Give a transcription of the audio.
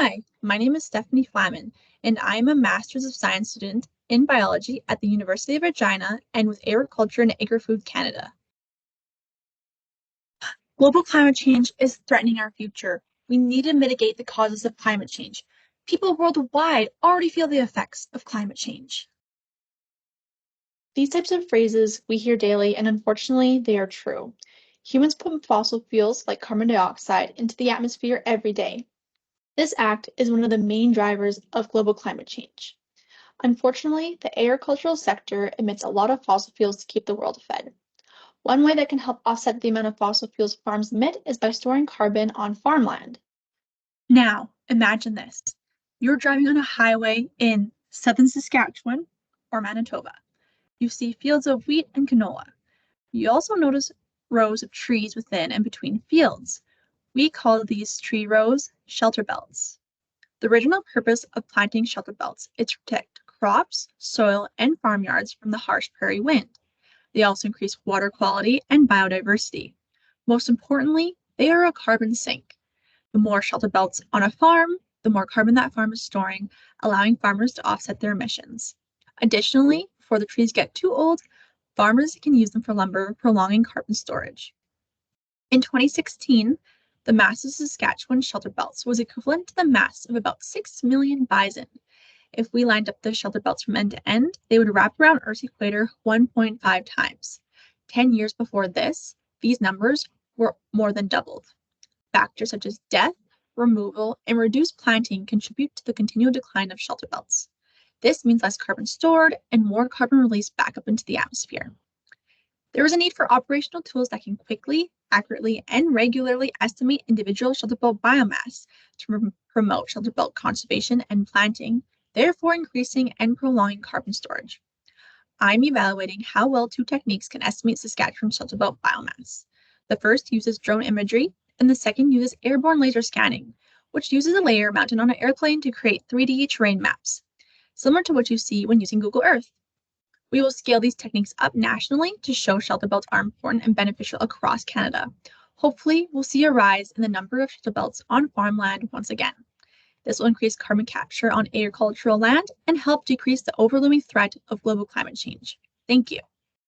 Hi, my name is Stephanie Flaman, and I am a Master's of Science student in biology at the University of Regina and with Agriculture and Agri-Food Canada. Global climate change is threatening our future. We need to mitigate the causes of climate change. People worldwide already feel the effects of climate change. These types of phrases we hear daily, and unfortunately, they are true. Humans put fossil fuels like carbon dioxide into the atmosphere every day. This act is one of the main drivers of global climate change. Unfortunately, the agricultural sector emits a lot of fossil fuels to keep the world fed. One way that can help offset the amount of fossil fuels farms emit is by storing carbon on farmland. Now, imagine this. You're driving on a highway in southern Saskatchewan or Manitoba. You see fields of wheat and canola. You also notice rows of trees within and between fields. We call these tree rows shelter belts. The original purpose of planting shelter belts is to protect crops, soil, and farmyards from the harsh prairie wind. They also increase water quality and biodiversity. Most importantly, they are a carbon sink. The more shelter belts on a farm, the more carbon that farm is storing, allowing farmers to offset their emissions. Additionally, before the trees get too old, farmers can use them for lumber, prolonging carbon storage. In 2016, the mass of Saskatchewan shelter belts was equivalent to the mass of about 6 million bison. If we lined up the shelter belts from end to end, they would wrap around Earth's equator 1.5 times. 10 years before this, these numbers were more than doubled. Factors such as death, removal, and reduced planting contribute to the continual decline of shelter belts. This means less carbon stored and more carbon released back up into the atmosphere. There is a need for operational tools that can quickly, accurately, and regularly estimate individual shelter belt biomass to promote shelter belt conservation and planting, therefore increasing and prolonging carbon storage. I'm evaluating how well two techniques can estimate Saskatchewan shelter belt biomass. The first uses drone imagery, and the second uses airborne laser scanning, which uses a layer mounted on an airplane to create 3D terrain maps, similar to what you see when using Google Earth. We will scale these techniques up nationally to show shelter belts are important and beneficial across Canada. Hopefully, we'll see a rise in the number of shelter belts on farmland once again. This will increase carbon capture on agricultural land and help decrease the overwhelming threat of global climate change. Thank you.